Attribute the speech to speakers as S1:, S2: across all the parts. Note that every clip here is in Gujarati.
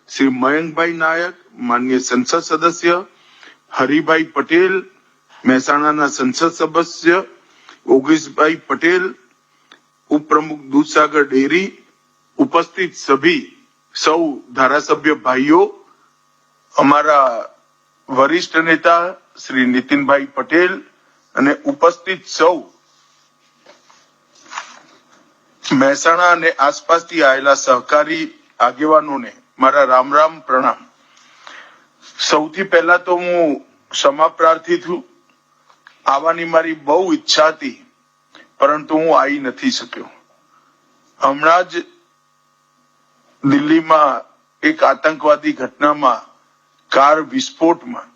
S1: શ્રી મયંકભાઈ નાયક, માનનીય સંસદ સદસ્ય હરિભાઈ પટેલ, મહેસાણાના સંસદ સદસ્ય યોગેશભાઈ પટેલ, ઉપપ્રમુખ દૂધસાગર ડેરી, ઉપસ્થિત સૌ ધારાસભ્ય ભાઈઓ, અમારા વરિષ્ઠ નેતા શ્રી નીતિનભાઈ પટેલ અને ઉપસ્થિત સૌ મહેસાણા અને આસપાસથી આવેલા સહકારી આગેવાનોને મારા રામ રામ પ્રણામ. સૌથી પહેલા તો હું ક્ષમા પ્રાર્થી છું. આવવાની મારી બહુ ઈચ્છા હતી, પરંતુ હું આવી નથી શક્યો. હમણાં જ દિલ્હીમાં એક આતંકવાદી ઘટનામાં કાર વિસ્ફોટમાં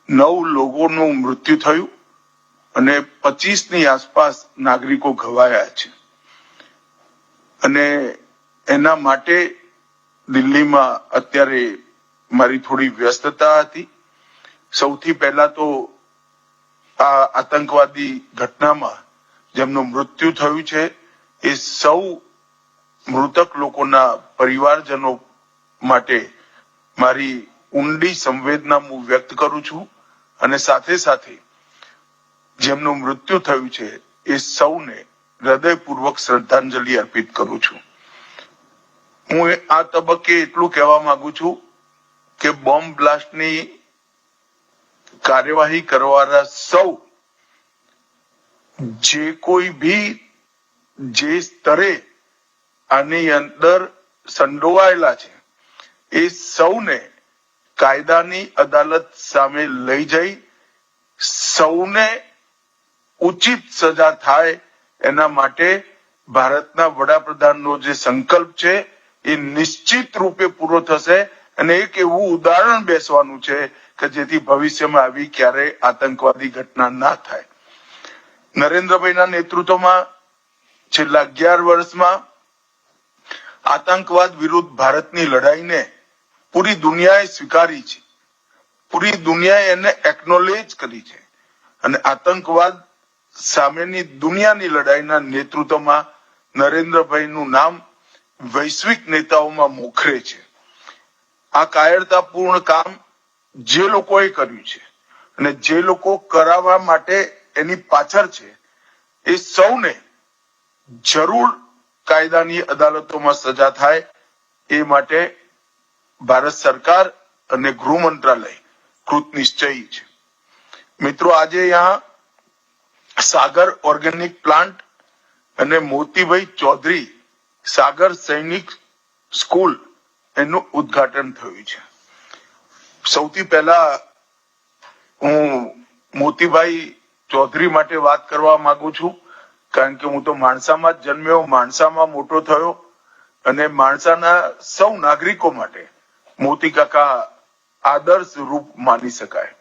S1: 9 લોકોનું મૃત્યુ થયું અને 25ની આસપાસ નાગરિકો ઘવાયા છે. અને એના માટે દિલ્હીમાં અત્યારે મારી થોડી વ્યસ્તતા હતી. સૌથી પહેલા તો આ આતંકવાદી ઘટનામાં જેમનું મૃત્યુ થયું છે એ સૌ મૃતક લોકોના પરિવારજનો માટે મારી ઊંડી સંવેદના હું વ્યક્ત કરું છું અને સાથે સાથે જેમનું મૃત્યુ થયું છે એ સૌને હૃદયપૂર્વક શ્રદ્ધાંજલિ અર્પિત કરું છું. હું આ તબક્કે એટલું કહેવા માંગુ છું કે બોમ્બ બ્લાસ્ટની કાર્યવાહી કરવાના સૌ જે કોઈ ભી જે સ્તરે આની અંદર સંડોવાયેલા છે એ સૌને કાયદાની અદાલત સામે લઈ જઈ સૌને ઉચિત સજા થાય એના માટે ભારતના વડાપ્રધાનનો જે સંકલ્પ છે એ નિશ્ચિત રૂપે પૂરો થશે અને એક એવું ઉદાહરણ બેસવાનું છે કે જેથી ભવિષ્યમાં આવી ક્યારેય આતંકવાદી ઘટના ના થાય. નરેન્દ્રભાઈના નેતૃત્વમાં છેલ્લા 11 વર્ષમાં આતંકવાદ વિરુદ્ધ ભારતની લડાઈને પૂરી દુનિયાએ સ્વીકારી છે, પૂરી દુનિયાએ એને એકનોલેજ કરી છે અને આતંકવાદ સામેની દુનિયાની લડાઈના નેતૃત્વમાં નરેન્દ્રભાઈનું નામ વૈશ્વિક નેતાઓમાં મોખરે છે. આ કાયરતાપૂર્ણ કામ જે લોકોએ કર્યું છે અને જે લોકો કરાવવા માટે એની પાછળ છે એ સૌને જરૂર કાયદાની અદાલતોમાં સજા થાય એ માટે ભારત સરકાર અને ગૃહ મંત્રાલય કૃત નિશ્ચયી છે. મિત્રો, આજે यहाँ સાગર ઓર્ગેનિક પ્લાન્ટ અને મોતીભાઈ ચૌધરી સાગર સૈનિક સ્કૂલ એનું ઉદ્ઘાટન થયું છે. સૌથી પહેલા હું મોતીભાઈ ચૌધરી માટે વાત કરવા માંગુ છું, કારણ કે હું તો માણસામાં જ જન્મ્યો, માણસામાં મોટો થયો અને માણસાના સૌ નાગરિકો માટે મોતી કાકા આદર્શ રૂપ માની શકાય.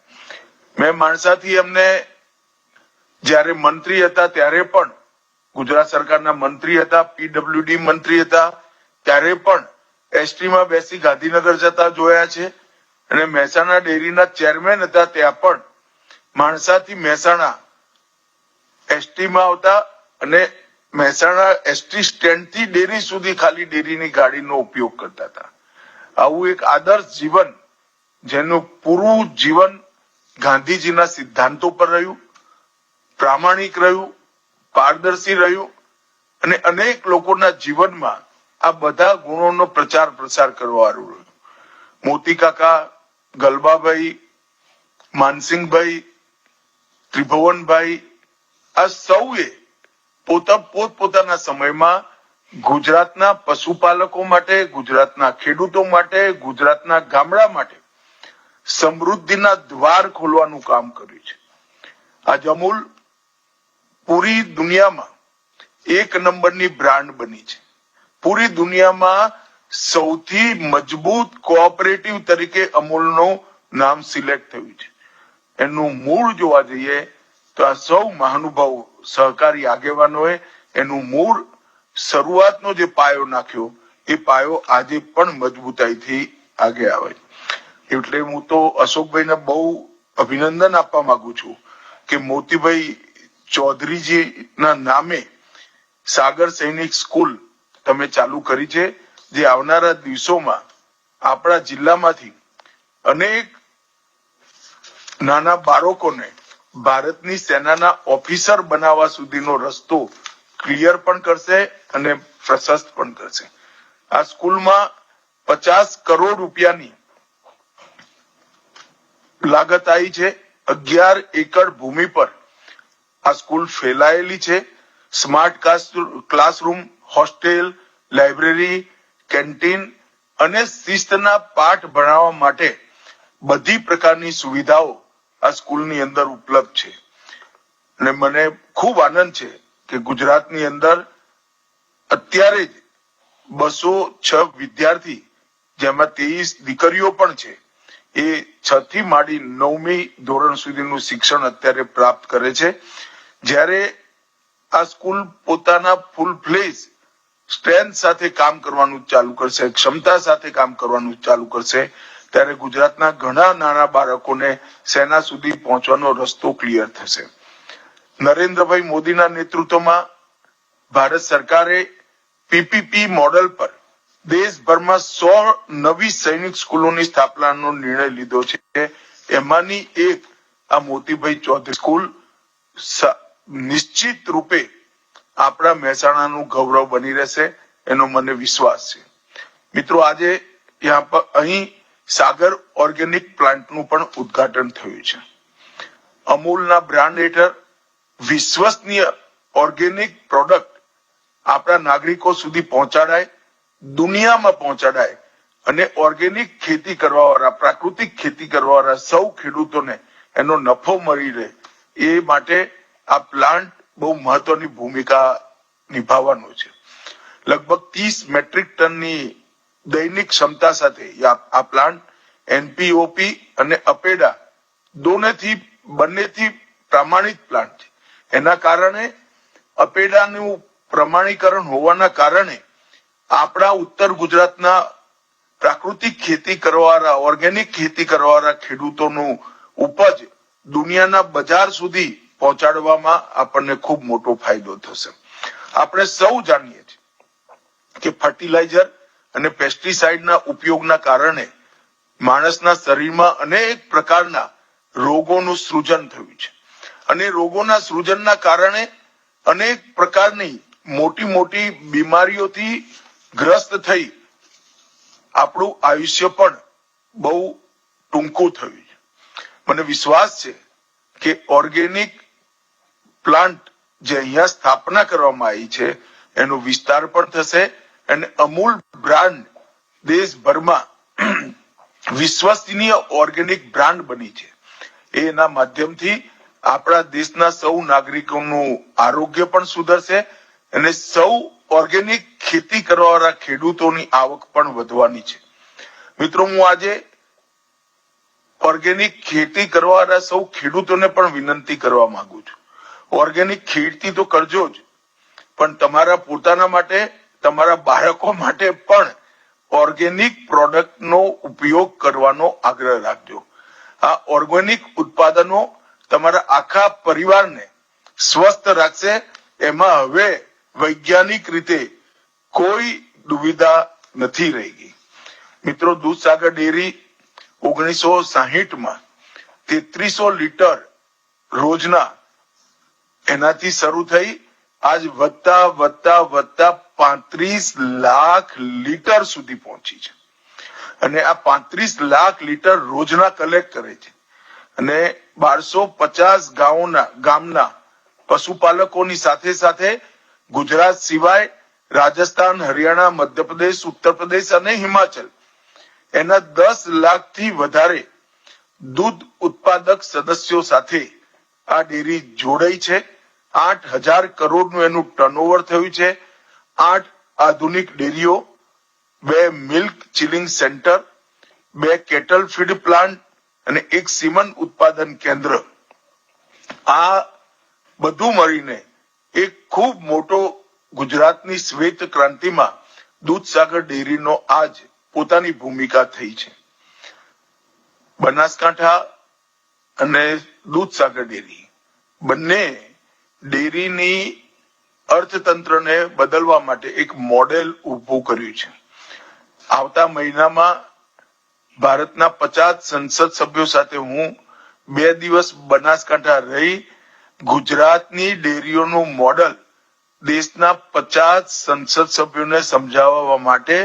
S1: મેં માણસાથી એમને જ્યારે મંત્રી હતા ત્યારે પણ, ગુજરાત સરકારના મંત્રી હતા, પીડબ્લ્યુડી મંત્રી હતા ત્યારે પણ એસટીમાં બેસી ગાંધીનગર જતા જોયા છે અને મહેસાણા ડેરીના ચેરમેન હતા ત્યાં પણ માણસાથી મહેસાણા એસટીમાં આવતા અને મહેસાણા એસટી સ્ટેન્ડથી ડેરી સુધી ખાલી ડેરીની ગાડીનો ઉપયોગ કરતા હતા. આવું એક આદર્શ જીવન, જેનું પૂરું જીવન ગાંધીજીના સિદ્ધાંતો પર રહ્યું, પ્રામાણિક રહ્યું, પારદર્શી રહ્યું અને અનેક લોકોના જીવનમાં આ બધા ગુણોનો પ્રચાર પ્રસાર કરવાનું રહ્યું. મોતી કાકા, ગલબાભાઈ, માનસિંહભાઈ, ત્રિભુવનભાઈ આ સૌએ પોતપોતાના સમયમાં ગુજરાતના પશુપાલકો માટે, ગુજરાતના ખેડૂતો માટે, ગુજરાતના ગામડા માટે સમૃદ્ધિના દ્વાર ખોલવાનું કામ કર્યું છે. આજ અમૂલ પૂરી દુનિયામાં 1 નંબરની બ્રાન્ડ બની છે. પૂરી દુનિયામાં સૌથી મજબૂત કોઓપરેટિવ તરીકે અમૂલનું નામ સિલેક્ટ થયું છે. એનું મૂળ જોવા જઈએ તો આ સૌ મહાનુભાવો સહકારી આગેવાનોએ એનું મૂળ શરૂઆતનો જે પાયો નાખ્યો એ પાયો આજે પણ મજબૂતાઈથી આગે આવે. એટલે હું તો અશોકભાઈને બહુ અભિનંદન આપવા માંગુ છું કે મોતીભાઈ ચૌધરીજીના નામે સાગર સૈનિક સ્કૂલ તમે ચાલુ કરી છે, જે આવનારા દિવસોમાં આપણા જિલ્લામાંથી અનેક નાના બાળકોને ભારતની સેનાના ઓફિસર બનાવવા સુધીનો રસ્તો ક્લિયર પણ કરશે અને પ્રશસ્ત પણ કરશે. આ સ્કૂલમાં 50 કરોડ રૂપિયાની લાગત આવી છે. 11 એકર ભૂમિ પર આ સ્કૂલ ફેલાયેલી છે. Smart classroom, hostel, library, canteen અને શિસ્તના પાઠ ભણાવવા માટે બધી પ્રકારની સુવિધાઓ આ સ્કૂલની અંદર ઉપલબ્ધ છે. અને મને ખૂબ આનંદ છે કે ગુજરાતની અંદર અત્યારે જ 206 વિદ્યાર્થી, જેમાં 23 દીકરીઓ પણ છે, એ 6 થી માંડી 9મી ધોરણ સુધીનું શિક્ષણ અત્યારે પ્રાપ્ત કરે છે. જ્યારે આ સ્કૂલ પોતાના ફૂલ ફ્લેજ સ્ટ્રેન્થ સાથે કામ કરવાનું ચાલુ કરશે, ક્ષમતા સાથે કામ કરવાનું ચાલુ કરશે, ત્યારે ગુજરાતના ઘણા નાના બાળકોને સેના સુધી પહોંચવાનો રસ્તો ક્લિયર થશે. નરેન્દ્રભાઈ મોદીના નેતૃત્વમાં ભારત સરકારે પીપીપી મોડેલ પર દેશભરમાં 100 નવી સૈનિક સ્કૂલોની સ્થાપનાનો નિર્ણય લીધો છે. એમાંની એક આ મોતીભાઈ ચૌધરી સ્કૂલ નિશ્ચિત રૂપે આપણા મહેસાણાનું ગૌરવ બની રહેશે, એનો મને વિશ્વાસ છે. મિત્રો, આજે અહીં સાગર ઓર્ગેનિક પ્લાન્ટનું પણ ઉદ્ઘાટન થયું છે. અમૂલના બ્રાન્ડ હેઠળ વિશ્વસનીય ઓર્ગેનિક પ્રોડક્ટ આપણા નાગરિકો સુધી પહોંચાડાય, દુનિયામાં પહોંચાડાય અને ઓર્ગેનિક ખેતી કરવાવાળા, પ્રાકૃતિક ખેતી કરવાવાળા સૌ ખેડૂતોને એનો નફો મળી રહે, એ માટે આ પ્લાન્ટ બહુ મહત્વની ભૂમિકા નિભાવવાનો છે. લગભગ 30 મેટ્રિક ટનની દૈનિક ક્ષમતા સાથે આ પ્લાન્ટ એનપીઓપી અને અપેડા બંનેથી પ્રમાણિત પ્લાન્ટ છે. એના કારણે અપેડાનું પ્રમાણીકરણ હોવાના કારણે આપણા ઉત્તર ગુજરાતના પ્રાકૃતિક ખેતી કરવાવાળા, ઓર્ગેનિક ખેતી કરવાવાળા ખેડૂતોનું ઉપજ દુનિયાના બજાર સુધી પહોંચાડવામાં આપણને ખૂબ મોટો ફાયદો થશે. આપણે સૌ જાણીએ છીએ કે ફર્ટિલાઇઝર અને પેસ્ટિસાઇડના ઉપયોગના કારણે માણસના શરીરમાં અનેક પ્રકારના રોગોનું સૃજન થયું છે. અને રોગોના સૃજનના કારણે અનેક પ્રકારની મોટી મોટી બીમારીઓથી ગ્રસ્ત થઈ આપણું આયુષ્ય પણ બહુ ટૂંકું થયું છે. મને વિશ્વાસ છે કે ઓર્ગેનિક પ્લાન્ટ જે અહીંયા સ્થાપના કરવામાં આવી છે એનો વિસ્તાર પણ થશે અને અમૂલ બ્રાન્ડ દેશભરમાં વિશ્વસનીય ઓર્ગેનિક બ્રાન્ડ બની છે. એના માધ્યમથી આપણા દેશના સૌ નાગરિકોનું આરોગ્ય પણ સુધરશે અને સૌ ઓર્ગેનિક ખેતી કરવાવાળા ખેડૂતોની આવક પણ વધવાની છે. મિત્રો, હું આજે ઓર્ગેનિક ખેતી કરવાવાળા સૌ ખેડૂતોને પણ વિનંતી કરવા માંગુ છું. ઓર્ગેનિક ખેતી તો કરજો જ, પણ તમારા પોતાના માટે, તમારા બાળકો માટે પણ ઓર્ગેનિક પ્રોડક્ટનો ઉપયોગ કરવાનો આગ્રહ રાખજો. આ ઓર્ગેનિક ઉત્પાદનો તમારા આખા પરિવારને સ્વસ્થ રાખશે. એમાં હવે વૈજ્ઞાનિક રીતે કોઈ દુવિધા નથી રહી ગઈ. મિત્રો, દૂધસાગર ડેરી 1960માં 3300 લીટર રોજના એનાથી શરૂ થઈ આજ વધતા 35 લાખ લીટર સુધી પહોંચી છે. અને આ 35 લાખ લીટર રોજના કલેક્ટ કરે છે અને 1250 ગામના પશુપાલકોની સાથે સાથે ગુજરાત સિવાય રાજસ્થાન, હરિયાણા, મધ્યપ્રદેશ, ઉત્તર પ્રદેશ અને હિમાચલ એના 10 લાખથી વધારે દૂધ ઉત્પાદક સદસ્યો સાથે આ ડેરી જોડાઈ છે. 8000 કરોડનું એનું ટર્નઓવર થયું છે. 8 આધુનિક ડેરીઓ, 2 milk chilling centre, 2 cattle feed plant અને 1 સીમન ઉત્પાદન કેન્દ્ર. આ બધું મળીને એક ખૂબ મોટો ગુજરાતની શ્વેત ક્રાંતિમાં દૂધસાગર ડેરીનો આજ પોતાની ભૂમિકા થઈ છે. બનાસકાંઠા અને દૂધસાગર ડેરી બંને ડેરીની અર્થતંત્રને બદલવા માટે એક મોડેલ ઊભું કર્યું છે. આવતા મહિનામાં ભારતના 50 સંસદ સભ્યો સાથે હું 2 દિવસ બનાસકાંઠા રહી ગુજરાતની ડેરીઓનું મોડલ દેશના 50 સંસદ સભ્યોને સમજાવવા માટે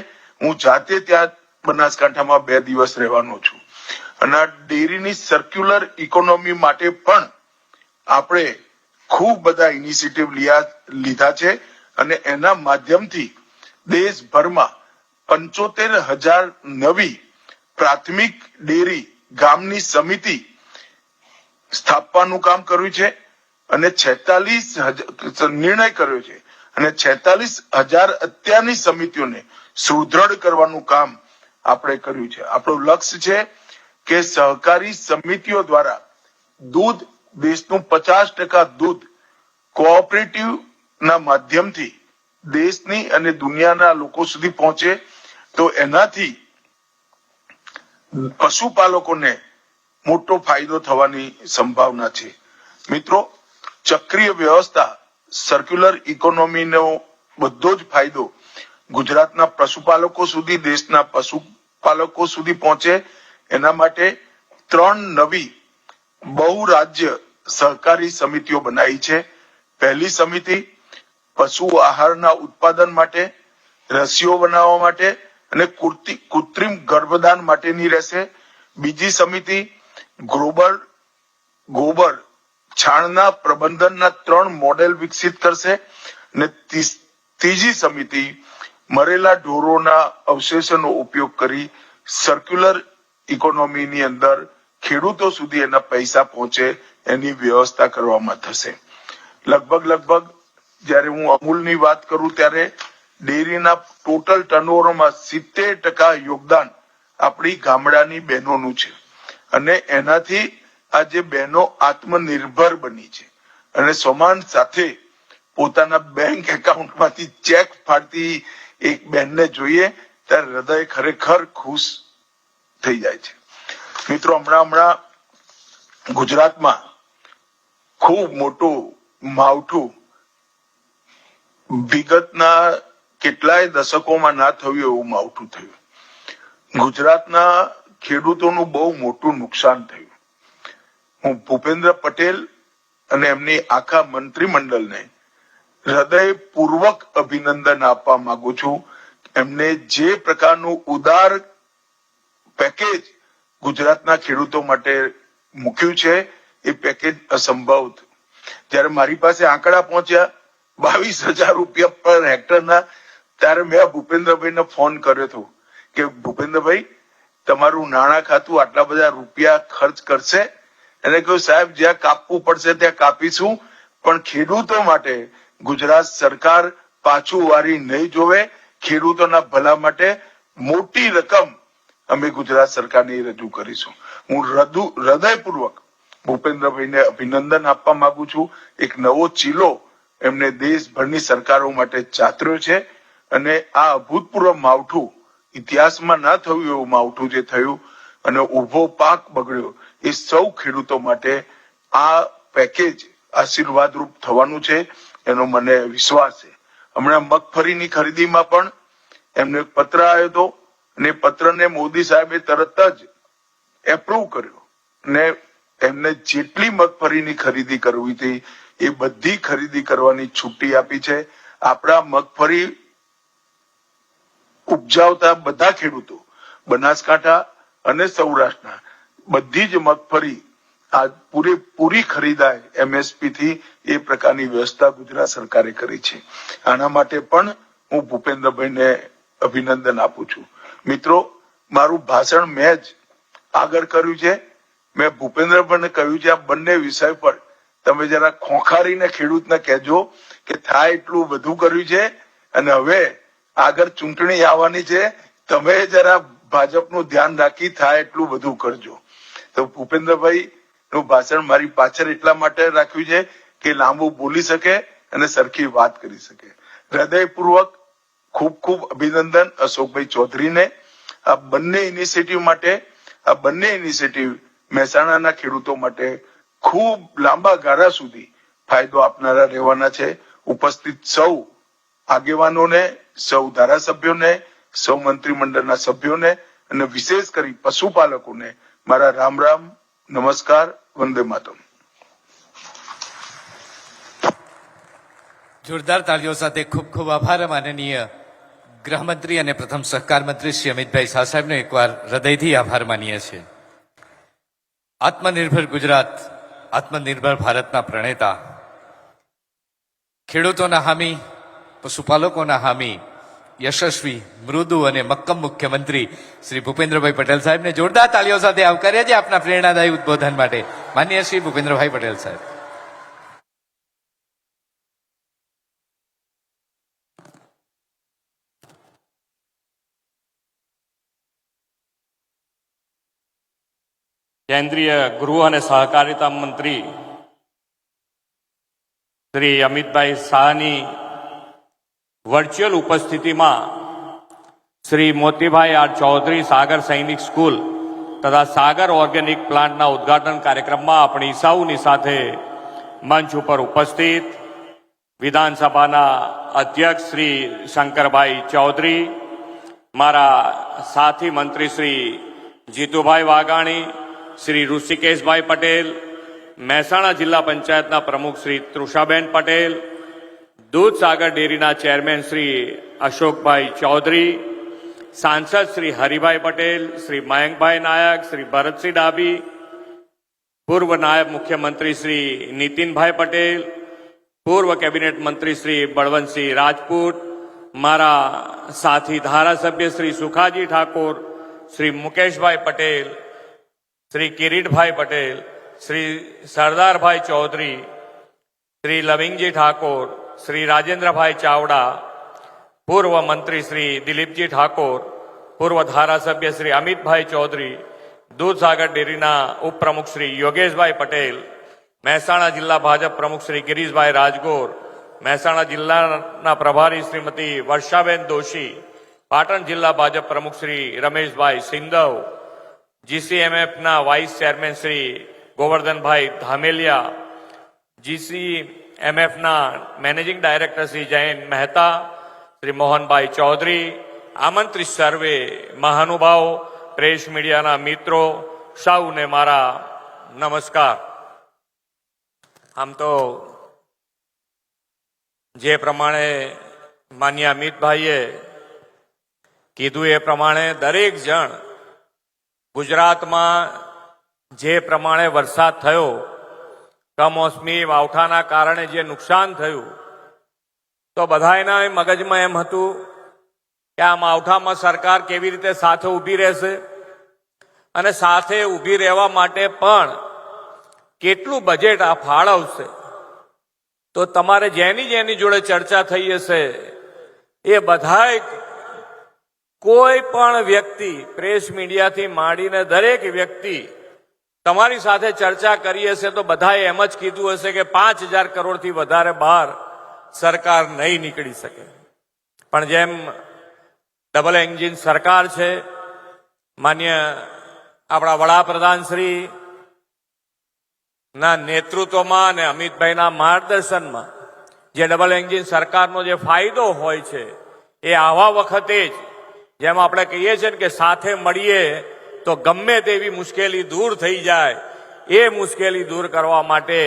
S1: હું જાતે ત્યાં બનાસકાંઠામાં 2 દિવસ રહેવાનો છું. અને આ ડેરીની સર્ક્યુલર ઇકોનોમી માટે પણ આપણે ખૂબ બધા ઇનિશિયેટિવ લીધા છે અને એના માધ્યમથી દેશભરમાં 75,000 નવી પ્રાથમિક ડેરી ગામની સમિતિ સ્થાપવાનું કામ કર્યું છે અને 46,000 નિર્ણય કર્યો છે અને 46,000 અત્યારની સમિતિઓને સુદૃઢ કરવાનું કામ આપણે કર્યું છે. આપણું લક્ષ્ય છે કે સહકારી સમિતિઓ દ્વારા દૂધ દેશનું 50% દૂધ કોઓપરેટિવ ના માધ્યમથી દેશની અને દુનિયાના લોકો સુધી પહોંચે તો એનાથી પશુપાલકોને મોટો ફાયદો થવાની સંભાવના છે. મિત્રો, ચક્રીય વ્યવસ્થા સર્ક્યુલર ઇકોનોમીનો બધો જ ફાયદો ગુજરાતના પશુપાલકો સુધી દેશના પશુપાલકો સુધી પહોંચે એના માટે 3 નવી બહુરાજ્ય સહકારી સમિતિઓ બનાવી છે. પહેલી સમિતિ પશુ આહારના ઉત્પાદન માટે, રસીઓ બનાવવા માટે અને કૃત્રિમ ગર્ભદાન માટેની રહેશે. બીજી સમિતિ ગોબર છાણના પ્રબંધનના 3 મોડેલ વિકસિત કરશે અને ત્રીજી સમિતિ મરેલા ઢોરોના અવશેષોનો ઉપયોગ કરી સર્ક્યુલર ઇકોનોમીની અંદર ખેડૂતો સુધી એના પૈસા પહોંચે એની વ્યવસ્થા કરવામાં થશે. લગભગ જ્યારે હું અમૂલની વાત કરું ત્યારે ડેરીના ટોટલ ટર્નઓવરમાં 70% યોગદાન આપણી ગામડાની બહેનોનું છે અને એનાથી આજે બહેનો આત્મનિર્ભર બની છે અને સમાન સાથે પોતાના બેંક એકાઉન્ટમાંથી ચેક ફાડતી એક બહેનને જોઈએ ત્યારે હૃદય ખરેખર ખુશ થઈ જાય છે. મિત્રો, હમણાં ગુજરાતમાં ખૂબ મોટું માવઠું વિગતના કેટલાય દશકોમાં ના થયું એવું માવઠું થયું. ગુજરાતના ખેડૂતોનું બહુ મોટું નુકસાન થયું. હું ભૂપેન્દ્ર પટેલ અને એમની આખા મંત્રીમંડળને હૃદયપૂર્વક અભિનંદન આપવા માંગુ છું. એમને જે પ્રકારનું ઉદાર પેકેજ ગુજરાતના ખેડૂતો માટે મૂક્યું છે એ પેકેજ અસંભવ હતું. જ્યારે મારી પાસે આંકડા પહોંચ્યા 22,000 રૂપિયા પર હેક્ટરના, ત્યારે મેં ભૂપેન્દ્રભાઈને ફોન કર્યો હતો કે ભૂપેન્દ્રભાઈ, તમારું નાણાં ખાતું આટલા બધા રૂપિયા ખર્ચ કરશે? એને કહ્યું, સાહેબ, જ્યાં કાપવું પડશે ત્યાં કાપીશું, પણ ખેડૂતો માટે ગુજરાત સરકાર પાછું વારી નહીં જોવે. ખેડૂતોના ભલા માટે મોટી રકમ અમે ગુજરાત સરકારને રજૂ કરીશું. હું હૃદયપૂર્વક ભૂપેન્દ્રભાઈને અભિનંદન આપવા માંગુ છું. એક નવો ચીલો એમને દેશભરની સરકારો માટે ચાતર્યો છે અને આ અભૂતપૂર્વ માવઠું ઇતિહાસમાં ના થયું એવું માવઠું જે થયું અને ઉભો પાક બગડ્યો એ સૌ ખેડૂતો માટે આ પેકેજ આશીર્વાદરૂપ થવાનું છે એનો મને વિશ્વાસ છે. હમણાં મગફળીની ખરીદીમાં પણ એમને પત્ર આવ્યો હતો અને પત્રને મોદી સાહેબે તરત જ એપ્રુવ કર્યો ને એમને જેટલી મગફળીની ખરીદી કરવી હતી એ બધી ખરીદી કરવાની છૂટી આપી છે. આપણા મગફળી ઉપજાવતા બધા ખેડૂતો બનાસકાંઠા અને સૌરાષ્ટ્રના બધી જ મગફળી આ પૂરી ખરીદાય MSP થી એ પ્રકારની વ્યવસ્થા ગુજરાત સરકારે કરી છે. આના માટે પણ હું ભૂપેન્દ્રભાઈને અભિનંદન આપું છું. મિત્રો, મારું ભાષણ મેં જ આગળ કર્યું છે. મેં ભૂપેન્દ્રભાઈને કહ્યું છે આ બંને વિષય પર તમે જરા ખોખારીને ખેડૂતને કહેજો કે થાય એટલું બધું કર્યું છે અને હવે આગળ ચૂંટણી આવવાની છે, તમે જરા ભાજપનું ધ્યાન રાખી થાય એટલું બધું કરજો. તો ભૂપેન્દ્રભાઈ નું ભાષણ મારી પાછળ એટલા માટે રાખ્યું છે કે લાંબુ બોલી શકે અને સરખી વાત કરી શકે. હૃદયપૂર્વક ખૂબ ખૂબ અભિનંદન અશોકભાઈ ચૌધરીને આ બંને ઇનિશિયેટિવ માટે. આ બંને ઇનિશિયેટિવ મહેસાણાના ખેડૂતો માટે ખૂબ લાંબા ગાળા સુધી ફાયદો આપનારા રહેવાના છે. ઉપસ્થિત સૌ આગેવાનોને, સૌ ધારાસભ્યોને, સૌ મંત્રીમંડળના સભ્યોને અને વિશેષ કરી પશુપાલકોને મારા રામ રામ, નમસ્કાર, વંદે માતરમ.
S2: જોરદાર તાળીઓ સાથે ખૂબ ખૂબ આભાર માનનીય ગૃહમંત્રી અને પ્રથમ સહકાર મંત્રી શ્રી અમિતભાઈ શાહ સાહેબનો એકવાર હૃદયથી આભાર માનીએ છીએ. આત્મનિર્ભર ગુજરાત, આત્મનિર્ભર ભારતના પ્રણેતા, ખેડૂતોના હામી, પશુપાલકોના હામી, યશસ્વી, મૃદુ અને મક્કમ મુખ્યમંત્રી શ્રી ભૂપેન્દ્રભાઈ પટેલ સાહેબને જોરદાર તાળીઓ સાથે આવકાર્યા છે આપના પ્રેરણાદાયી ઉદ્બોધન માટે. માનનીય શ્રી ભૂપેન્દ્રભાઈ પટેલ સાહેબ.
S3: કેન્દ્રીય ગૃહ અને સહકારિતા મંત્રી શ્રી અમિતભાઈ શાહની વર્ચ્યુઅલ ઉપસ્થિતિમાં શ્રી મોતીભાઈ આર ચૌધરી સાગર સૈનિક સ્કૂલ તથા સાગર ઓર્ગેનિક પ્લાન્ટના ઉદ્ઘાટન કાર્યક્રમમાં આપણી સૌની સાથે મંચ ઉપર ઉપસ્થિત વિધાનસભાના અધ્યક્ષ શ્રી શંકરભાઈ ચૌધરી, મારા સાથી મંત્રી શ્રી જીતુભાઈ વાઘાણી, શ્રી ઋષિકેશભાઈ પટેલ, મહેસાણા જિલ્લા પંચાયતના પ્રમુખ શ્રી તૃષાબેન પટેલ, દૂધસાગર ડેરીના ચેરમેન શ્રી અશોકભાઈ ચૌધરી, સાંસદ શ્રી હરિભાઈ પટેલ, શ્રી મયંકભાઈ નાયક, શ્રી ભરતસિંહ ડાભી, પૂર્વ નાયબ મુખ્યમંત્રી શ્રી નીતિનભાઈ પટેલ, પૂર્વ કેબિનેટ મંત્રી શ્રી બળવંતસિંહ રાજપૂત, મારા સાથી ધારાસભ્ય શ્રી સુખાજી ઠાકોર, શ્રી મુકેશભાઈ પટેલ, શ્રી કિરીટભાઈ પટેલ, શ્રી સરદારભાઈ ચૌધરી, શ્રી લવિંગજી ઠાકોર, શ્રી રાજેન્દ્રભાઈ ચાવડા, પૂર્વ મંત્રી શ્રી દિલીપજી ઠાકોર, પૂર્વ ધારાસભ્ય શ્રી અમિતભાઈ ચૌધરી, દૂધસાગર ડેરીના ઉપપ્રમુખ શ્રી યોગેશભાઈ પટેલ, મહેસાણા જિલ્લા ભાજપ પ્રમુખ શ્રી ગિરીશભાઈ રાજગોર, મહેસાણા જિલ્લાના પ્રભારી શ્રીમતી વર્ષાબેન દોશી, પાટણ જિલ્લા ભાજપ પ્રમુખ શ્રી રમેશભાઈ સિંધવ, જીસીએમએફના વાઇસ ચેરમેન શ્રી ગોવર્ધનભાઈ ધામેલિયા, જીસીએમએફના મેનેજિંગ ડાયરેક્ટર શ્રી જયંત મહેતા, શ્રી મોહનભાઈ ચૌધરી, આમંત્રિત સર્વે મહાનુભાવો, પ્રેસ મીડિયાના મિત્રો, સૌને મારા નમસ્કાર. આમ તો જે પ્રમાણે માન્ય અમિતભાઈએ કીધું એ પ્રમાણે દરેક જણ ગુજરાતમાં જે પ્રમાણે વરસાદ થયો, કમોસમી માવઠાના કારણે જે નુકસાન થયું, તો બધાના મગજમાં એમ હતું કે આ માવઠામાં સરકાર કેવી રીતે સાથે ઊભી રહેશે અને સાથે ઊભી રહેવા માટે પણ કેટલું બજેટ આ ફાળવશે. તો તમારે જેની જેની જોડે ચર્ચા થઈ હશે એ બધાય કોઈ પણ વ્યક્તિ, પ્રેસ મીડિયાથી માંડીને દરેક વ્યક્તિ તમારી સાથે ચર્ચા કરી હશે તો બધાએ એમ જ કીધું હશે કે 5,000 કરોડથી વધારે બહાર સરકાર નહીં નીકળી શકે. પણ જેમ ડબલ એન્જિન સરકાર છે, માન્ય આપણા વડાપ્રધાન શ્રી ના નેતૃત્વમાં અને અમિતભાઈના માર્ગદર્શનમાં જે ડબલ એન્જિન સરકારનો જે ફાયદો હોય છે એ આવા વખતે જ, જેમ આપણે કહીએ છીએ કે સાથે મળીએ તો ગમે તેવી મુશ્કેલી દૂર થઈ જાય, એ મુશ્કેલી દૂર કરવા માટે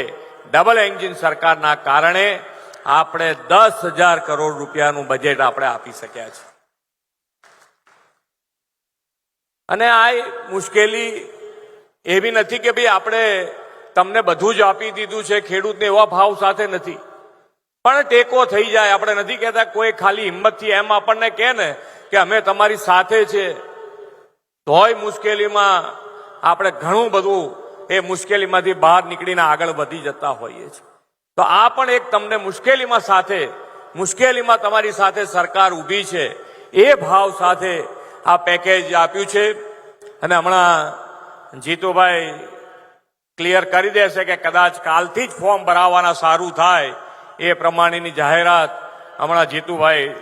S3: ડબલ એન્જિન સરકારના કારણે આપણે 10,000 કરોડ રૂપિયાનું બજેટ આપણે આપી શક્યા છે. અને આ મુશ્કેલી એવી નથી કે ભાઈ આપણે તમને બધું જ આપી દીધું છે, ખેડૂતને એવા ભાવ સાથે નથી, પણ ટેકો થઈ જાય. આપણે નથી કહેતા કોઈ ખાલી હિંમતથી એમ આપણને કહે ને કે અમે તમારી સાથે છે, તોય મુશ્કેલીમાં આપણે ઘણું બધું એ મુશ્કેલીમાંથી બહાર નીકળીને આગળ વધી જતા હોઈએ છીએ. તો આ પણ એક તમને મુશ્કેલીમાં તમારી સાથે સરકાર ઊભી છે એ ભાવ સાથે આ પેકેજ આપ્યું છે. અને હમણાં જીતુભાઈ ક્લિયર કરી દેશે કે કદાચ કાલથી જ ફોર્મ ભરાવાના સારું થાય એ પ્રમાણેની જાહેરાત હમણાં જીતુભાઈ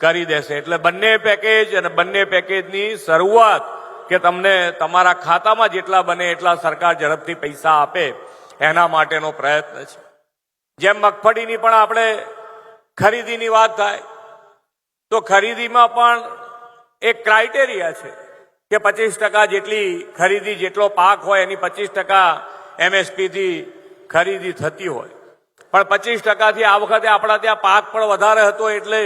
S3: કરી દેશે. એટલે બંને પેકેજ અને બંને પેકેજની શરૂઆત કે તમને તમારા ખાતામાં જેટલા બને એટલા સરકાર ઝડપથી પૈસા આપે એના માટેનો પ્રયત્ન છે. જેમ મગફળીની પણ આપણે ખરીદીની વાત થાય તો ખરીદીમાં પણ એક ક્રાઇટેરિયા છે કે 25% જેટલી ખરીદી, જેટલો પાક હોય એની 25% MSP થી ખરીદી થતી હોય, પણ 25% થી આ વખતે આપણા ત્યાં પાક પણ વધારે હતો, એટલે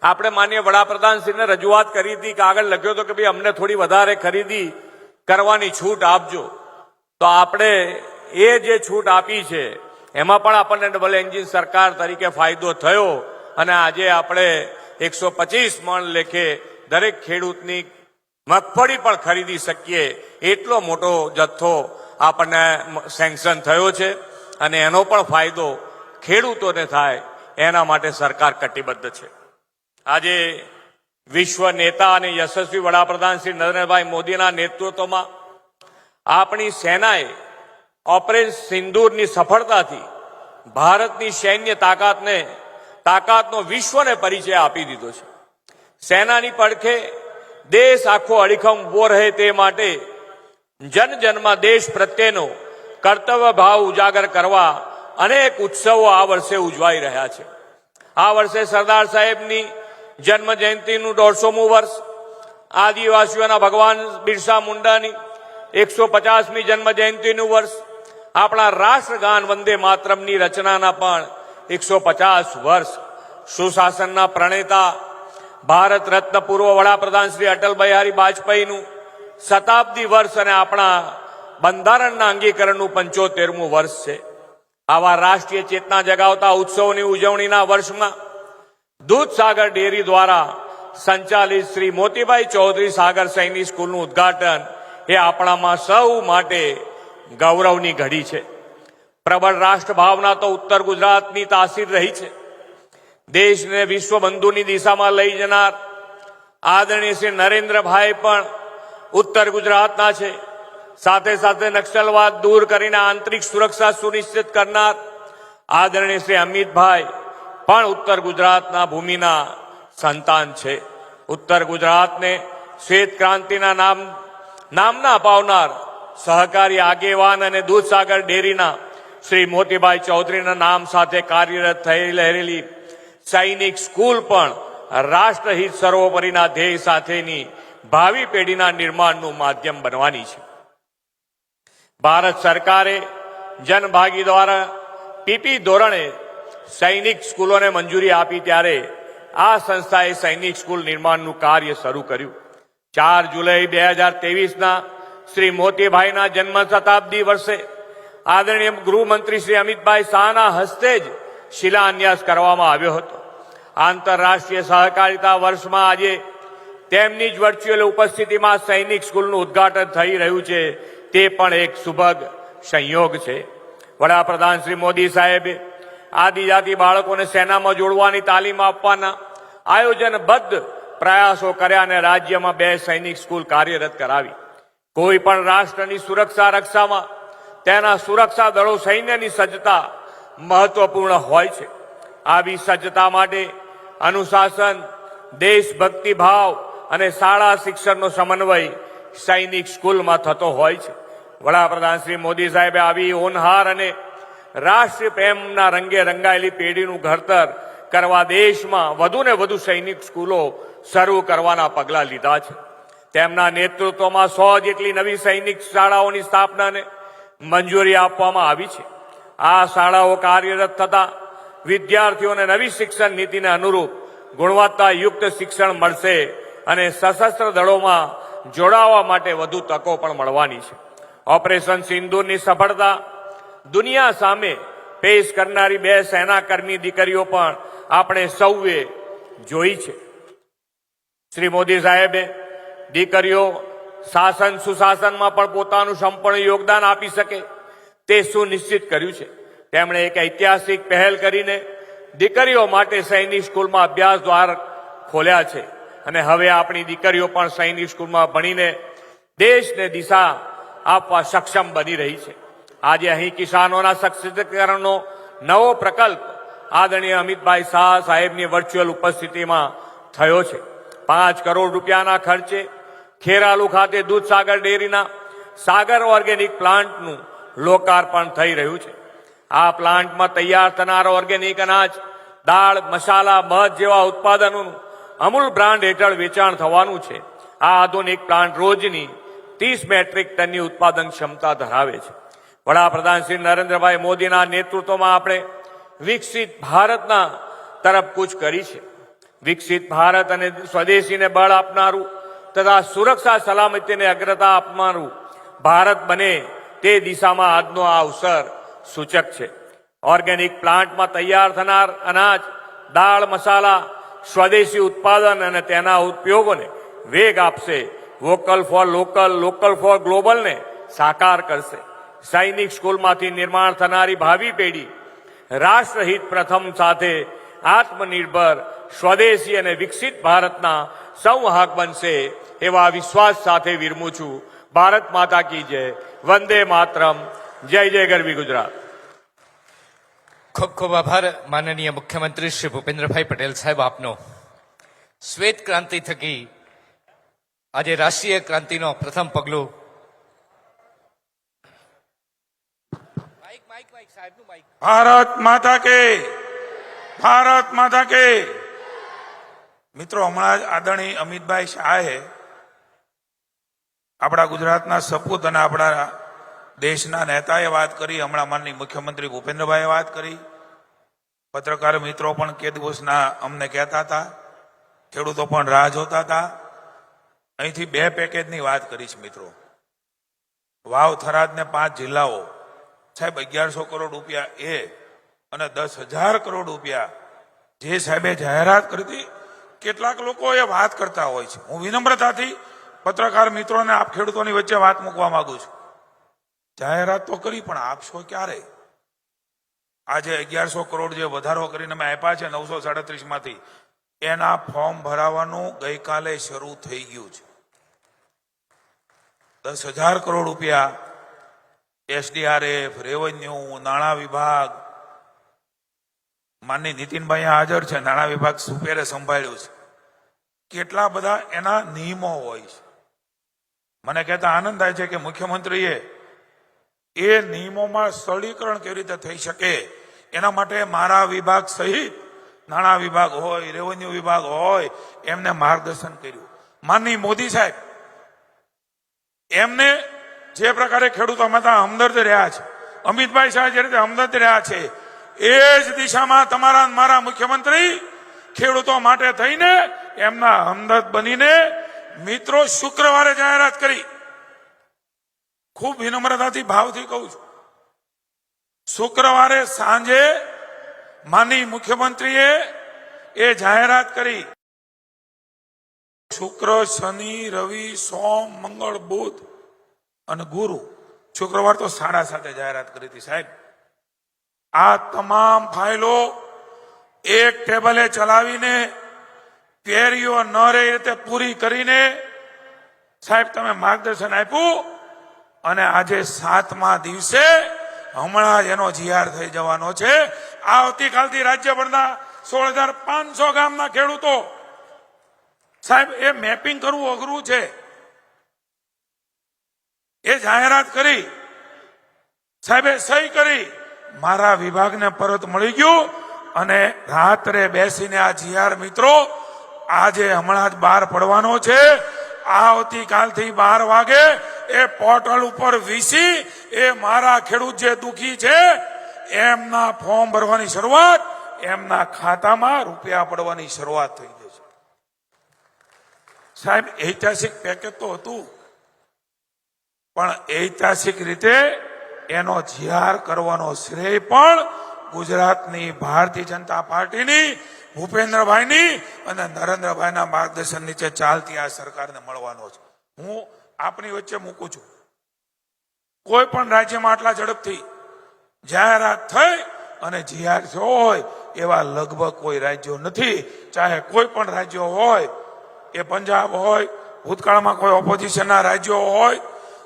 S3: આપણે માનનીય વડાપ્રધાનશ્રીને રજૂઆત કરી હતી કે આગળ લખ્યો હતો કે ભાઈ અમને થોડી વધારે ખરીદી કરવાની છૂટ આપજો. તો આપણે એ જે છૂટ આપી છે એમાં પણ આપણને ડબલ એન્જિન સરકાર તરીકે ફાયદો થયો અને આજે આપણે 125 મણ લેખે દરેક ખેડૂતની મગફળી પણ ખરીદી શકીએ એટલો મોટો જથ્થો આપણને સેન્કશન થયો છે અને એનો પણ ફાયદો ખેડૂતોને થાય એના માટે સરકાર કટિબદ્ધ છે. આજે વિશ્વ નેતા અને યશસ્વી વડાપ્રધાન શ્રી નરેન્દ્રભાઈ મોદીના નેતૃત્વમાં આપણી સેનાએ ઓપરેશન સિંદૂરની સફળતાથી ભારતની સૈન્ય તાકાતનો વિશ્વને પરિચય આપી દીધો છે. સેનાની પડખે દેશ આખો અડીખમ ઉભો રહે તે માટે જનજનમાં દેશ પ્રત્યેનો કર્તવ્ય ભાવ ઉજાગર કરવા અનેક ઉત્સવો આ વર્ષે ઉજવાઈ રહ્યા છે. આ વર્ષે સરદાર સાહેબની જન્મ જયંતિનું 150મું વર્ષ, આદિવાસીઓના ભગવાન બિરસા મુંડાની 150મી જન્મ જયંતિનું વર્ષ, આપણા રાષ્ટ્રગાન વંદે માતરમની રચનાના પણ 150 વર્ષ, સુશાસનના પ્રણેતા ભારત રત્ન પૂર્વ વડાપ્રધાન શ્રી અટલ બિહારી વાજપેયીનું શતાબ્દી વર્ષ અને આપણા બંધારણના અંગીકરણનું 75મું વર્ષ છે. આવા રાષ્ટ્રીય ચેતના જગાવતા ઉત્સવની ઉજવણીના વર્ષમાં દૂધસાગર ડેરી દ્વારા સંચાલિત શ્રી મોતીભાઈ ચૌધરી સાગર સૈનિક સ્કૂલનું ઉદ્ઘાટન એ આપણામાં સૌ માટે ગૌરવની ઘડી છે. પ્રબળ રાષ્ટ્ર ભાવના તો ઉત્તર ગુજરાતની તાસીર રહી છે. દેશને વિશ્વબંધુની દિશામાં લઈ જનાર આદરણીય શ્રી નરેન્દ્રભાઈ પણ ઉત્તર ગુજરાતના છે. સાથે સાથે નક્સલવાદ દૂર કરીને આંતરિક સુરક્ષા સુનિશ્ચિત કરનાર આદરણીય શ્રી અમિતભાઈ પણ ઉત્તર ગુજરાતના ભૂમિના સંતાન છે. ઉત્તર ગુજરાતને શ્વેત ક્રાંતિના નામના અપાવનાર સહકારી આગેવાન અને દૂધસાગર ડેરીના શ્રી મોતીભાઈ ચૌધરીના નામ સાથે કાર્યરત થઈ રહેલી સૈનિક સ્કૂલ પણ રાષ્ટ્રહિત સર્વોપરીના ધ્યેય સાથેની ભાવિ પેઢીના નિર્માણનું માધ્યમ બનવાની છે. ભારત સરકારે જનભાગી દ્વારા પીપી ધોરણે સૈનિક સ્કૂલોને મંજૂરી આપી ત્યારે આ સંસ્થાએ સૈનિક સ્કૂલ નિર્માણનું કાર્ય શરૂ કર્યું. 4 જુલાઈ 2023ના શ્રી મોતીભાઈના જન્મ શતાબ્દી વર્ષે આદરણીય ગૃહમંત્રી શ્રી અમિતભાઈ શાહના હસ્તે જ શિલાન્યાસ કરવામાં આવ્યો હતો. આંતરરાષ્ટ્રીય સહકારિતા વર્ષમાં આજે તેમની જ વર્ચ્યુઅલ ઉપસ્થિતિમાં સૈનિક સ્કૂલનું ઉદ્ઘાટન થઈ રહ્યું છે. તે પણ એક સુભગ સંયોગ છે. વડાપ્રધાન શ્રી મોદી સાહેબે આદિજાતિ બાળકોને સેનામાં જોડવાની તાલીમ આપવાના આયોજનબદ્ધ પ્રયાસો કર્યા અને રાજ્યમાં 2 સૈનિક સ્કૂલ કાર્યરત કરાવી. કોઈ પણ રાષ્ટ્રની સુરક્ષા રક્ષામાં તેના સુરક્ષા દળો સૈન્યની સજ્જતા મહત્વપૂર્ણ હોય છે. આવી સજ્જતા માટે અનુશાસન, દેશભક્તિ ભાવ અને શાળા શિક્ષણનો સમન્વય સૈનિક સ્કૂલમાં થતો હોય છે. વડાપ્રધાન શ્રી મોદી સાહેબે આવી હોનહાર અને રાષ્ટ્રીય પ્રેમના રંગે રંગાયેલી પેઢીનું ઘડતર કરવા દેશમાં વધુ ને વધુ સૈનિક સ્કૂલો શરૂ કરવાના પગલાં લીધા છે. તેમના નેતૃત્વમાં 100 જેટલી નવી સૈનિક શાળાઓની સ્થાપનાને મંજૂરી આપવામાં આવી છે. આ શાળાઓ કાર્યરત થતા વિદ્યાર્થીઓને નવી શિક્ષણ નીતિને અનુરૂપ ગુણવત્તાયુક્ત શિક્ષણ મળશે અને સશસ્ત્ર દળોમાં જોડાવા માટે વધુ તકો પણ મળવાની છે. ઓપરેશન સિંદૂરની સફળતા દુનિયા સામે પેશ કરનારી 2 સેનાકર્મી દીકરીઓ પણ આપણે સૌએ જોઈ છે. શ્રી મોદી સાહેબે દીકરીઓ શાસન સુશાસનમાં પણ પોતાનું સંપૂર્ણ યોગદાન આપી શકે તે સુનિશ્ચિત કર્યું છે. તેમણે એક ઐતિહાસિક પહેલ કરીને દીકરીઓ માટે સૈનિક સ્કૂલમાં અભ્યાસ દ્વાર ખોલ્યા છે અને હવે આપણી દીકરીઓ પણ સૈનિક સ્કૂલમાં ભણીને દેશને દિશા આપવા સક્ષમ બની રહી છે. આજે અહીં કિસાનોના સશક્તિકરણનો નવો પ્રકલ્પ આદરણીય અમિતભાઈ શાહ સાહેબની વર્ચ્યુઅલ ઉપસ્થિતિમાં થયો છે. 5 કરોડ રૂપિયાના ખર્ચે ખેરાલુ ખાતે દૂધસાગર ડેરીના સાગર ઓર્ગેનિક પ્લાન્ટનું લોકાર્પણ થઈ રહ્યું છે. આ પ્લાન્ટમાં તૈયાર થનાર ઓર્ગેનિક અનાજ, દાળ, મસાલા, મધ જેવા ઉત્પાદનોનું અમૂલ બ્રાન્ડ હેઠળ વેચાણ થવાનું છે. આ આધુનિક પ્લાન્ટ રોજની 30 મેટ્રિક ટનની ઉત્પાદન ક્ષમતા ધરાવે છે. વડાપ્રધાન શ્રી નરેન્દ્રભાઈ મોદીના નેતૃત્વમાં આપણે વિકસિત ભારતના તરફ કૂચ કરી છે. વિકસિત ભારત અને સ્વદેશીને બળ આપનારું તથા સુરક્ષા સલામતીને અગ્રતા આપનારું ભારત બને તે દિશામાં આજનો આ અવસર સૂચક છે. ઓર્ગેનિક પ્લાન્ટમાં તૈયાર થનાર અનાજ, દાળ, મસાલા, સ્વદેશી ઉત્પાદન અને તેના ઉપયોગોને વેગ આપશે. Vocal for local, local for ગ્લોબલને સાકાર કરશે. સૈનિક સ્કૂલમાંથી નિર્માણ થનારી ભાવિ પેઢી રાષ્ટ્રહિત પ્રથમ સાથે આત્મનિર્ભર, સ્વદેશી અને વિકસિત ભારતના સંવાહક બનશે એવા વિશ્વાસ સાથે વિરમું છું. ભારત માતા કી જય. વંદે માતરમ. જય જય ગરવી ગુજરાત.
S2: ખૂબ ખૂબ આભાર માનનીય મુખ્યમંત્રી શ્રી ભૂપેન્દ્રભાઈ પટેલ સાહેબ આપનો. શ્વેત ક્રાંતિ થકી આજે રાષ્ટ્રીય ક્રાંતિનો પ્રથમ પગલું.
S4: ભારત માતા કે, ભારત માતા કે. મિત્રો, હમણાં જ આદરણીય અમિતભાઈ શાહે આપણા ગુજરાતના સપૂત અને આપણા દેશના નેતાએ વાત કરી. હમણાં માનનીય મુખ્યમંત્રી ભૂપેન્દ્રભાઈએ વાત કરી. પત્રકાર મિત્રો પણ કે દિવસના અમને કહેતા હતા, ખેડૂતો પણ રાહ જોતા હતા. અહીંથી 2 પેકેજની વાત કરી છે મિત્રો. વાવ, થરાદ ને 5 જિલ્લાઓ સાહેબ 1100 કરોડ રૂપિયા એ અને 10,000 કરોડ રૂપિયા જે સાહેબે જાહેરાત કરી હતી. કેટલાક લોકો એ વાત કરતા હોય છે. હું વિનમ્રતાથી પત્રકાર મિત્રોને આપ ખેડૂતોની વચ્ચે વાત મૂકવા માંગુ છું. જાહેરાત તો કરી, પણ આપશો ક્યારે? આજે 1100 કરોડ જે વધારો કરીને મેં આપ્યા છે 937 માંથી, એના ફોર્મ ભરાવાનું ગઈકાલે શરૂ થઈ ગયું છે. 10,000 કરોડ રૂપિયા SDRF, રેવન્યુ, નાણાં વિભાગ, માનની નીતિનભાઈ હાજર છે, નાણાં વિભાગ સુપેરે સંભાળ્યું છે. કેટલા બધા એના નિયમો હોય છે. મને કહેતા આનંદ થાય છે કે મુખ્યમંત્રીએ એ નિયમોમાં સરળીકરણ કેવી રીતે થઈ શકે એના માટે મારા વિભાગ સહિત નાણાં વિભાગ હોય, રેવન્યુ વિભાગ હોય, એમને માર્ગદર્શન કર્યું. માનનીય મોદી સાહેબ એમને જે પ્રકારે ખેડૂતો માટે હમદર્દ રહ્યા છે, અમિતભાઈ શાહ જે રીતે હમદર્દ રહ્યા છે, એ જ દિશામાં તમારા મારા મુખ્યમંત્રી ખેડૂતો માટે થઈને એમના હમદર્દ બનીને મિત્રો શુક્રવારે જાહેરાત કરી. ખૂબ વિનમ્રતાથી ભાવથી કહું છું, શુક્રવારે સાંજે માનનીય મુખ્યમંત્રીએ એ જાહેરાત કરી. શુક્ર, શનિ, રવિ, સોમ, મંગળ, બુધ અને ગુરુ, શુક્રવાર તો 7:30 જાહેરાત કરી હતી. સાહેબ, આ તમામ ફાઇલો એક ટેબલે ચલાવીને પેરીઓ ન રહે રીતે પૂરી કરીને સાહેબ તમે માર્ગદર્શન આપ્યું. અને આજે 7મા દિવસે હમણાં જ એનો જીઆર થઈ જવાનો છે. આવતીકાલથી રાજ્યભરના 16,500 ગામના ખેડૂતો સાહેબ એ મેપિંગ કરવું અઘરું છે. એ જાહેરાત કરી, સાહેબે સહી કરી, મારા વિભાગને પરત મળી ગયું. અને રાત્રે બેસીને આ જીઆર મિત્રો આજે હમણાં જ બહાર પડવાનો છે. આવતીકાલથી 12 વાગે એ પોર્ટલ ઉપર વીસી એ મારા ખેડૂત જે દુખી છે એમના ફોર્મ ભરવાની શરૂઆત, એમના ખાતામાં રૂપિયા પડવાની શરૂઆત થઈ જશે. સાહેબ, ઐતિહાસિક પેકેજ તો હતું, પણ ઐતિહાસિક રીતે એનો જીઆર કરવાનો શ્રેય પણ ગુજરાતની ભારતીય જનતા પાર્ટીની, ભૂપેન્દ્રભાઈની અને નરેન્દ્રભાઈના માર્ગદર્શન નીચે ચાલતી આ સરકારને મળવાનો છે. હું આપની વચ્ચે મૂકું છું, કોઈ પણ રાજ્યમાં આટલા ઝડપથી જાહેરાત થઈ અને જીઆર હોય એવા લગભગ કોઈ રાજ્યો નથી. ચાહે કોઈ પણ રાજ્યો હોય, એ પંજાબ હોય, ભૂતકાળમાં કોઈ ઓપોઝિશનના રાજ્યો હોય,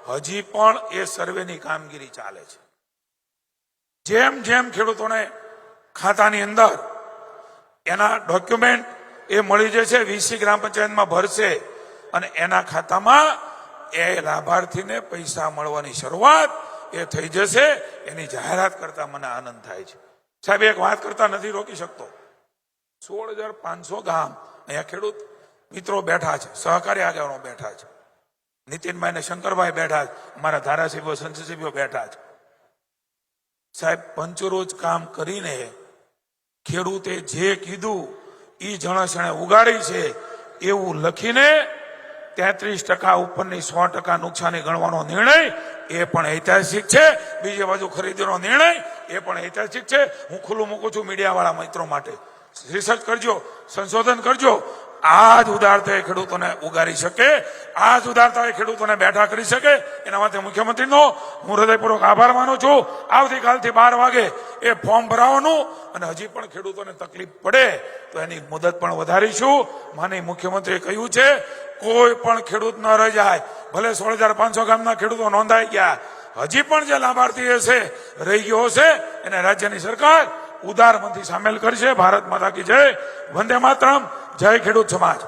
S4: હજી પણ એ સર્વેની કામગીરી ચાલે છે. જેમ જેમ ખેડૂતોને ખાતાની અંદર એના ડોક્યુમેન્ટ એ મળી જશે, વીસી ગ્રામ પંચાયતમાં ભરશે અને એના ખાતામાં એ લાભાર્થીને પૈસા મળવાની શરૂઆત એ થઈ જશે. એની જાહેરાત કરતા મને આનંદ થાય છે. સાહેબ, એક વાત કરતા નથી રોકી શકતો. 16,500 ગામ અહીંયા ખેડૂત મિત્રો બેઠા છે, સહકારી આગેવાનો બેઠા છે, નીતિનભાઈ ને શંકરભાઈ બેઠા છે, અમારા ધારાસભ્યો સંસદ સભ્યો બેઠા છે. સાહેબ, પંચરોજ કામ કરીને ખેડૂતે જે કીધું એ જણસણે ઉગાડી છે એવું લખીને 33% ઉપરની 100% નુકસાની ગણવાનો નિર્ણય એ પણ ઐતિહાસિક છે. બીજી બાજુ ખરીદીનો નિર્ણય એ પણ ઐતિહાસિક છે. હું ખુલ્લું મૂકું છું મીડિયાવાળા મિત્રો માટે, રિસર્ચ કરજો, સંશોધન કરજો. આ જ ઉદારતા એ ખેડૂતોને ઉગારી શકે, આ જ ઉદારતા એ ખેડૂતોને બેઠા કરી શકે. એના માટે મુખ્યમંત્રીનો હું હૃદયપૂર્વક આભાર માનું છું. આવતીકાલથી 12 વાગે એ ફોર્મ ભરાવાનું, અને હજી પણ ખેડૂતોને તકલીફ પડે તો એની મુદત પણ વધારીશું. માનનીય મુખ્યમંત્રીએ કહ્યું છે કોઈ પણ ખેડૂત ન રહી જાય. ભલે 16,500 ગામના ખેડૂતો નોંધાઈ ગયા, હજી પણ જે લાભાર્થી હશે, રહી ગયો હશે, એને રાજ્યની સરકાર ઉદાર મનથી સામેલ કરશે. ભારત માતા કી જય, વંદે માતરમ, જય ખેડૂત સમાજ.